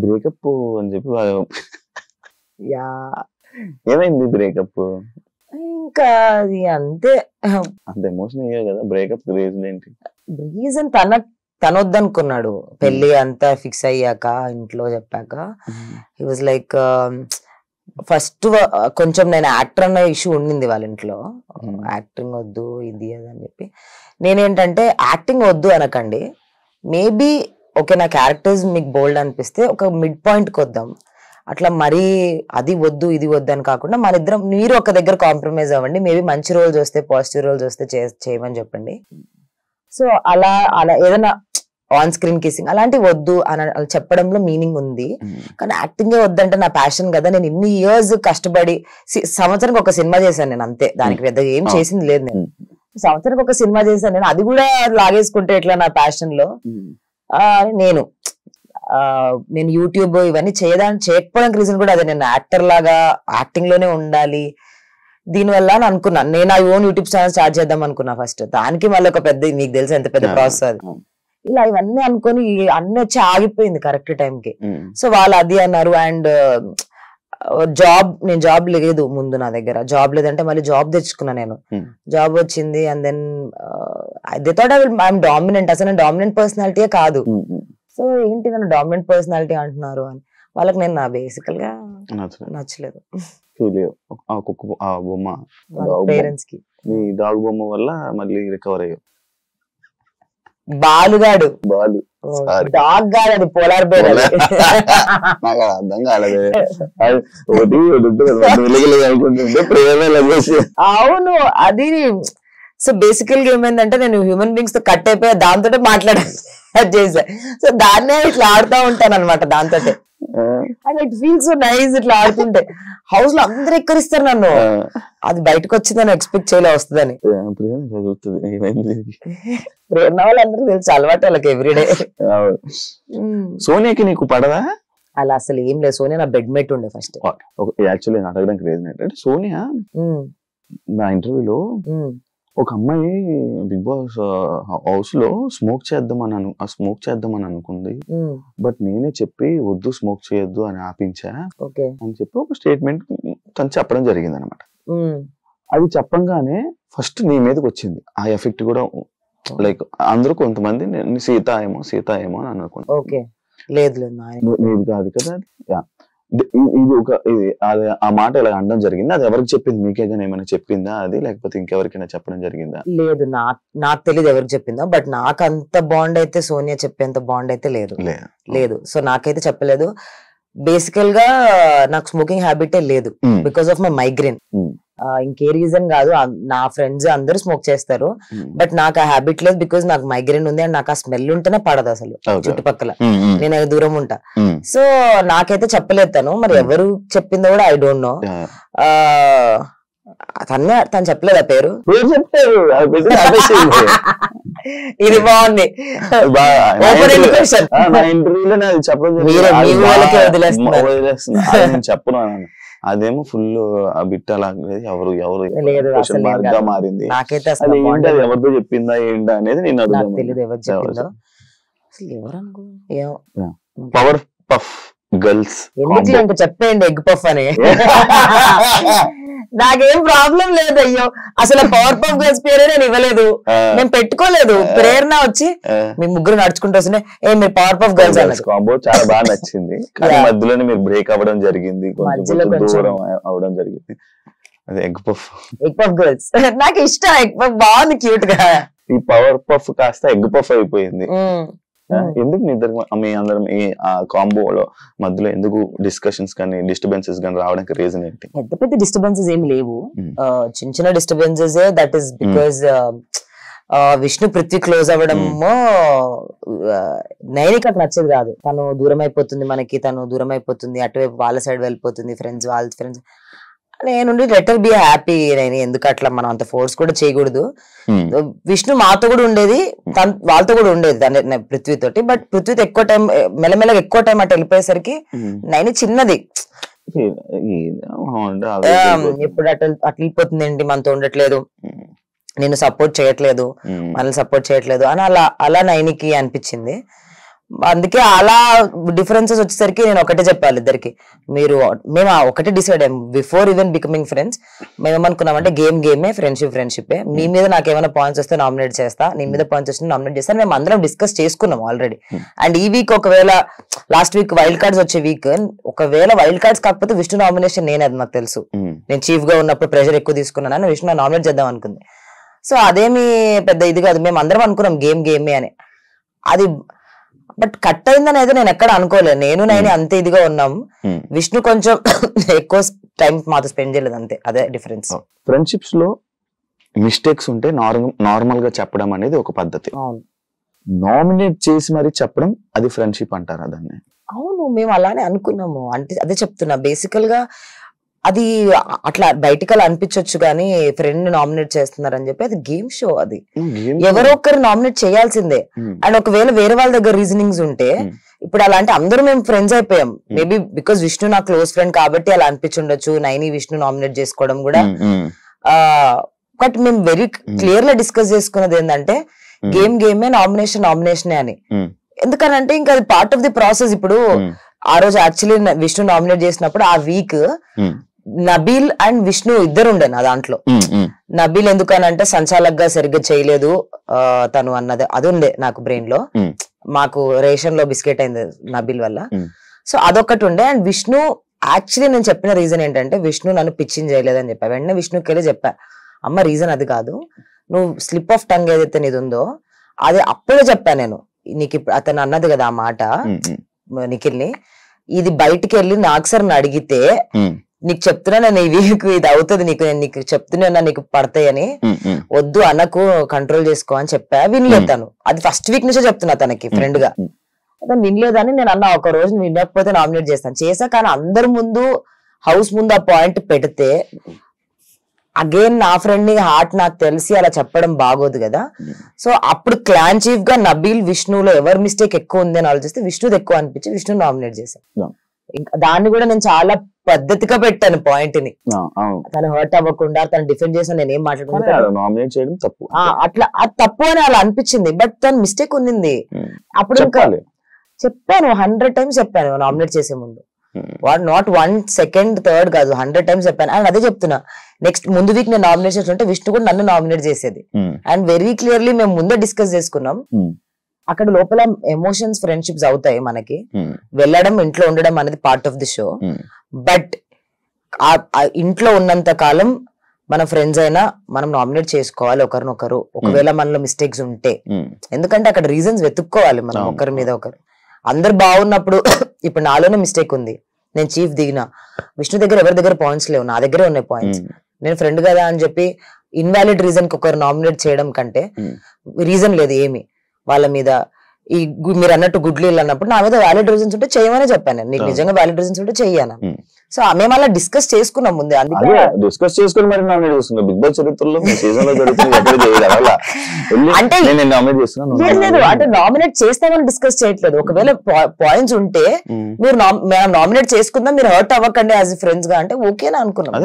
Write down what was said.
Breakup అని చెప్పి yeah ఏమైంది బ్రేకప్? ఇంకా అది అంతే. అంత ఎమోషన్ అయ్యావు కదా, బ్రేకప్ రీజన్ ఏంటి? రీజన్ తన వద్దనుకున్నాడు. పెళ్లి అంతా ఫిక్స్ అయ్యాక ఇంట్లో చెప్పాక హీ వాజ్ లైక్ ఫస్ట్ కొంచెం నేను యాక్టర్ అన్న ఇష్యూ ఉండింది వాళ్ళ ఇంట్లో. యాక్టింగ్ వద్దు ఇది అది అని చెప్పి. నేనేంటంటే యాక్టింగ్ వద్దు అనకండి, మేబీ ఓకే నా క్యారెక్టర్స్ మీకు బోల్డ్ అనిపిస్తే ఒక మిడ్ పాయింట్కి వద్దాం, అట్లా మరీ అది వద్దు ఇది వద్దు అని కాకుండా మన ఇద్దరం మీరు ఒక దగ్గర కాంప్రమైజ్ అవ్వండి, మేబీ మంచి రోల్స్ వస్తే పాజిటివ్ రోల్స్ వస్తే చేయమని చెప్పండి. సో అలా ఏదైనా ఆన్ స్క్రీన్ కిస్సింగ్ అలాంటివి వద్దు అని చెప్పడంలో మీనింగ్ ఉంది. కానీ యాక్టింగే వద్దంటే నా ప్యాషన్ కదా, నేను ఇన్ని ఇయర్స్ కష్టపడి సంవత్సరానికి ఒక సినిమా చేశాను నేను, అంతే. దానికి పెద్దగా ఏం చేసింది లేదు. నేను సంవత్సరానికి ఒక సినిమా చేశాను, నేను అది కూడా లాగేసుకుంటే ఎట్లా నా ప్యాషన్ లో. నేను యూట్యూబ్ ఇవన్నీ చేయకపోవడానికి రీజన్ కూడా అదే, నేను యాక్టర్ లాగా యాక్టింగ్ లోనే ఉండాలి దీనివల్ల అని అనుకున్నాను. నేను ఆ ఓన్ యూట్యూబ్ ఛానల్ స్టార్ట్ చేద్దాం అనుకున్నా ఫస్ట్. దానికి మళ్ళీ ఒక పెద్ద, మీకు తెలిసి ఎంత పెద్ద ప్రాసెస్ అది. ఇలా ఇవన్నీ అనుకొని అన్ని వచ్చి ఆగిపోయింది కరెక్ట్ టైంకి. సో వాళ్ళు అది అన్నారు. అండ్ నేను జాబ్ లేదు ముందు, నా దగ్గర జాబ్ లేదంటే మళ్ళీ జాబ్ తెచ్చుకున్నా నేను. జాబ్ వచ్చింది and then they thought I'm dominant. అసలు నేను డామినెంట్ పర్సనాలిటీయే కాదు. సో ఏంటి నన్ను డామినెంట్ పర్సనాలిటీ అంటున్నారు అని వాళ్ళకి నేను బేసికల్ గా నచ్చలేదు. పేరెంట్స్ కి డాగ్ బొమ్మ వల్ల మళ్ళీ రికవర్ అయ్యావు. బాలుగాడు డాగ్ గాడు, అది పోలార్ బేర్. నాకు అర్థం కాలేదు. అవును అది. సో బేసికల్ గా ఏమైందంటే నేను హ్యూమన్ బీయింగ్స్ తో కట్ అయిపోయా, దాంతో మాట్లాడాను చేసా. సో దాన్నే ఇట్లా ఆడుతూ ఉంటాను అనమాట దాంతో. And it feels so nice ఇట్లా ఆడుతుంటే. హౌస్ లో అందరు ఎక్కరిస్తారు నన్ను, అది బయటకు వచ్చిందని ఎక్స్పెక్ట్ చేయలే వస్తుందని. ప్రేరణ వాళ్ళందరూ తెలుసు, అలవాటు వాళ్ళకి ఎవ్రీడే. సోనియాకి నీకు పడదా? అలా అసలు ఏం లేదు. సోనియా నా బెడ్ మేట్ ఉండే ఫస్ట్. యాక్చువల్లీ నేను అడగడానికి రీజన్ ఏంటంటే, సోనియా నా ఇంటర్వ్యూలో ఒక అమ్మాయి బిగ్ బాస్ హౌస్ లో స్మోక్ చేద్దామని అనుకుంది, బట్ నేనే చెప్పి వద్దు స్మోక్ చేయొద్దు అని ఆపించా అని చెప్పి ఒక స్టేట్మెంట్ తను చెప్పడం జరిగింది అనమాట. అది చెప్పంగానే ఫస్ట్ నీ మీదకి వచ్చింది ఆ ఎఫెక్ట్ కూడా. లైక్ అందరూ కొంతమంది సీత ఏమో అని అనుకున్నాను. లేదు కాదు కదా. ఇది ఆ మాట ఇలా అనడం జరిగింది. అది ఎవరికి చెప్పింది? మీకే కానీ ఏమైనా చెప్పిందా అది, లేకపోతే ఇంకెవరికైనా చెప్పడం జరిగిందా? లేదు, నాకు తెలియదు ఎవరికి చెప్పిందా. బట్ నాకు అంత బాండ్ అయితే సోనియా చెప్పేంత బాండ్ అయితే లేదు. సో నాకైతే చెప్పలేదు. బేసికల్ గా నాకు స్మోకింగ్ హ్యాబిటే లేదు బికాస్ ఆఫ్ మై మైగ్రేన్. ఇంకే రీజన్ కాదు. నా ఫ్రెండ్స్ అందరూ స్మోక్ చేస్తారు, బట్ నాకు ఆ హ్యాబిట్ లేదు బికాస్ నాకు మైగ్రేన్ ఉంది. అండ్ నాకు ఆ స్మెల్ ఉంటేనే పడదు అసలు చుట్టుపక్కల, నేను దూరం ఉంటా. సో నాకైతే చెప్పలేదు తను. మరి ఎవరు చెప్పిందో కూడా ఐ డోంట్ నో. తను చెప్పలేదు ఆ పేరు. ఇది బాగుంది. చెప్పను అదేమో ఫుల్ బిట్ అలా ఎవరు మారింది. నాకైతే ఎవరితో చెప్పిందా ఏంటా అనేది నేను తెలియదు ఎవరు చెప్పిందో. పవర్ పఫ్ గర్ల్స్ ఎందుకు ఇంకా చెప్పేయండి ఎగ్ పఫ్ అని. నాకేం ప్రాబ్లం లేదు. అయ్యో అసలు పవర్ పఫ్ గర్ల్స్ పేరే నేను ఇవ్వలేదు, నేను పెట్టుకోలేదు. ప్రేరణ వచ్చి మీ ముగ్గురు నడుచుకుంటూ వస్తుంటే మీరు పవర్ పఫ్ గర్ల్స్ అన్నది కాంబో చాలా బాగా నచ్చింది. కానీ మధ్యలోనే మీరు బ్రేక్ అవ్వడం జరిగింది, దూరం అవడం జరిగింది. అది ఎగ్ పఫ్ గర్ల్స్ నాకు ఇష్టం. ఎగ్ పఫ్ బాగుంది, క్యూట్ గా. ఈ పవర్ పఫ్ కాస్త ఎగ్ పఫ్ అయిపోయింది. ఎందుకు మీ ఇద్దరు మీ అందరం ఆ కాంబోలో మధ్యలో ఎందుకు డిస్కషన్స్ కానీ డిస్టర్బెన్సెస్ కానీ రావడానికి రీజన్ ఏంటి? పెద్ద డిస్టర్బెన్సెస్ ఏం లేవు, చిన్న disturbances. That is because Vishnu Prithvi close అవ్వడము నైనికకు నచ్చేది కాదు. తను దూరం అయిపోతుంది మనకి, తను దూరం అయిపోతుంది, అటువైపు వాళ్ళ సైడ్ వెళ్ళిపోతుంది, వాళ్ళ ఫ్రెండ్స్. నేను లెటర్ బి హ్యాపీ. నేను ఎందుకు అట్లా మనం అంత ఫోర్స్ కూడా చేయకూడదు. విష్ణు మాతో కూడా ఉండేది, వాళ్ళతో కూడా ఉండేది పృథ్వీ తోటి. బట్ పృథ్వీతో ఎక్కువ టైం మెల్లమెల్లగా ఎక్కువ టైం అటు వెళ్ళిపోయేసరికి నేను చిన్నది ఎప్పుడు అట్లా వెళ్ళిపోతుంది ఏంటి, మనతో ఉండట్లేదు, నేను సపోర్ట్ చేయట్లేదు, మనల్ని సపోర్ట్ చేయట్లేదు అని అలా నైనికి అనిపించింది. అందుకే అలా డిఫరెన్సెస్ వచ్చేసరికి నేను ఒకటే చెప్పాలి ఇద్దరికి, మేము ఒకటే డిసైడ్ అయ్యాం బిఫోర్ ఈవెన్ బికమింగ్ ఫ్రెండ్స్. మేము ఏమనుకున్నామంటే గేమే, ఫ్రెండ్షిప్. మీ మీద నాకు ఏమైనా పాయింట్స్ వస్తే నామినేట్ చేస్తా, నీ మీద పాయింట్స్ వస్తే నామినేట్ చేస్తా. మేము అందరం డిస్కస్ చేసుకున్నాం ఆల్రెడీ. అండ్ ఈ వీక్ ఒకవేళ లాస్ట్ వీక్ వైల్డ్ కార్డ్స్ వచ్చే వీక్ ఒకవేళ వైల్డ్ కార్డ్స్ కాకపోతే విష్ణు నామినేషన్ నేనే, అది నాకు తెలుసు. నేను చీఫ్ గా ఉన్నప్పుడు ప్రెషర్ ఎక్కువ తీసుకున్నాను, విష్ణు నామినేట్ చేద్దాం అనుకుంది. సో అదేమి పెద్ద ఇది కాదు, మేము అందరం అనుకున్నాం గేమే అని. అది బట్ కట్ అయిందని అయితే నేను ఎక్కడ అనుకోలేదు. నేను అంతే ఇదిగా ఉన్నాం. విష్ణు కొంచెం ఎక్కువ టైం మాతో స్పెండ్ చేయలేదు, అంతే. అదే డిఫరెన్స్. ఫ్రెండ్షిప్స్ లో మిస్టేక్స్ ఉంటే నార్మల్ గా చెప్పడం అనేది ఒక పద్ధతి. నామినేట్ చేసి మరి చెప్పడం అది ఫ్రెండ్షిప్ అంటారా దాన్ని? అవును, మేము అలానే అనుకున్నాము. అంటే అదే చెప్తున్నా, బేసికల్ గా అది అట్లా బయటికి అలా అనిపించవచ్చు కానీ ఫ్రెండ్ నామినేట్ చేస్తున్నారని చెప్పి అది గేమ్ షో. అది ఎవరో ఒకరు నామినేట్ చేయాల్సిందే. అండ్ ఒకవేళ వేరే వాళ్ళ దగ్గర రీజనింగ్స్ ఉంటే, ఇప్పుడు అలా అంటే అందరూ మేము ఫ్రెండ్స్ అయిపోయాం. మేబీ బికాస్ విష్ణు నా క్లోజ్ ఫ్రెండ్ కాబట్టి అలా అనిపించుండొచ్చు, నైని విష్ణు నామినేట్ చేసుకోవడం కూడా. బట్ మేము వెరీ క్లియర్ గా డిస్కస్ చేసుకున్నది ఏంటంటే గేమే, నామినేషనే అని. ఎందుకనంటే ఇంకా అది పార్ట్ ఆఫ్ ది ప్రాసెస్. ఇప్పుడు ఆ రోజు యాక్చువల్లీ విష్ణు నామినేట్ చేసినప్పుడు ఆ వీక్ నబీల్ అండ్ విష్ణు ఇద్దరు ఉండే నా దాంట్లో. నబీల్ ఎందుకనంటే సంచాలక్ గా సరిగ్గా చేయలేదు తను అన్నది అది ఉండే నాకు బ్రెయిన్ లో. మాకు రేషన్ లో బిస్కెట్ అయింది నబీల్ వల్ల. సో అదొకటి ఉండే. అండ్ విష్ణు యాక్చువల్లీ నేను చెప్పిన రీజన్ ఏంటంటే విష్ణు నన్ను పిచ్చింగ్ చేయలేదని చెప్పా. వెంటనే విష్ణుకి వెళ్ళి చెప్పా, అమ్మ రీజన్ అది కాదు, నువ్వు స్లిప్ ఆఫ్ టంగ్ ఏదైతే నీది ఉందో అది అప్పుడే చెప్పా నేను నీకు. ఇప్పుడు అతను అన్నది కదా ఆ మాట నిఖిల్ని, ఇది బయటికి వెళ్ళి నాకు సార్ అడిగితే నీకు చెప్తున్నా నేను ఈ వీక్ ఇది అవుతుంది, నీకు చెప్తున్నా నీకు పడతాయని, వద్దు అన్నకు కంట్రోల్ చేసుకో అని చెప్పా. వినలేదు తను. అది ఫస్ట్ వీక్ నుంచే చెప్తున్నా తనకి ఫ్రెండ్ గా. అతను వినలేదని నేను అన్నా, ఒక రోజు వినకపోతే నామినేట్ చేస్తా. కానీ అందరి ముందు హౌస్ ముందు ఆ పాయింట్ పెడితే అగైన్ నా ఫ్రెండ్ ని హార్ట్ నాకు తెలిసి అలా చెప్పడం బాగోదు కదా. సో అప్పుడు క్లాన్ చీఫ్ గా నబీల్ విష్ణులో ఎవరి మిస్టేక్ ఎక్కువ ఉంది అని ఆలోచిస్తే విష్ణుది ఎక్కువ అనిపించి విష్ణు నామినేట్ చేశాను. ఇంకా దాన్ని కూడా నేను చాలా పద్ధతిగా పెట్టాను పాయింట్ ని. తను హర్ట్ అవ్వకుండా తను డిఫెండ్ చేసిన నేను ఏం మాట్లాడుతున్నాను అట్లా అది తప్పు అని అలా అనిపించింది. బట్ తను మిస్టేక్ ఉన్నింది. అప్పుడు ఇంకా చెప్పాను 100 times చెప్పాను నామినేట్ చేసే ముందు. నాట్ 1 second 3rd కాదు, 100 times చెప్పాను. అండ్ అదే చెప్తున్నా, నెక్స్ట్ ముందు వీక్ నేను నామినేట్ చేస్తుంటే విష్ణు కూడా నన్ను నామినేట్ చేసేది. అండ్ వెరీ క్లియర్లీ మేము ముందే డిస్కస్ చేసుకున్నాం. అక్కడ లోపల ఎమోషన్స్ ఫ్రెండ్షిప్స్ అవుతాయి మనకి. వెళ్ళడం ఇంట్లో ఉండడం అనేది part of the show. But ఇంట్లో ఉన్నంత కాలం మన ఫ్రెండ్స్ అయినా మనం నామినేట్ చేసుకోవాలి ఒకరినొకరు, ఒకవేళ మనలో మిస్టేక్స్ ఉంటే. ఎందుకంటే అక్కడ రీజన్స్ వెతుక్కోవాలి మనం ఒకరి మీద ఒకరు. అందరు బాగున్నప్పుడు ఇప్పుడు నాలోనే మిస్టేక్ ఉంది, నేను చీఫ్ దిగినా, విష్ణు దగ్గర ఎవరి దగ్గర పాయింట్స్ లేవు, నా దగ్గరే ఉన్నాయి పాయింట్స్. నేను ఫ్రెండ్ కదా అని చెప్పి ఇన్వాలిడ్ రీజన్ కి ఒకరు నామినేట్ చేయడం కంటే రీజన్ లేదు ఏమి వాళ్ళ మీద. ఈ మీరు అన్నట్టు గుడ్లు అన్నప్పుడు నా మీద వ్యాలిడ్ రీజన్స్ ఉంటే చేయమని చెప్పాను నేను, నీకు నిజంగా వ్యాలిడ్ రీజన్స్ ఉంటే చెయ్యాను. సో మేము అలా డిస్కస్ చేసుకున్నాం ముందే. అందుకే డిస్కస్ చేసుకుని మరి నామినేట్ చేస్తున్నా. బిగ్ బాస్ చరిత్రలో అంటే లేదు, అంటే నామినేట్ చేస్తామని డిస్కస్ చేయట్లేదు. ఒకవేళ పాయింట్స్ ఉంటే మీరు నామినేట్ చేసుకుందాం, మీరు హర్ట్ అవ్వకండి యాజ్ ఫ్రెండ్స్ గా అంటే ఓకేనా అనుకున్నాం.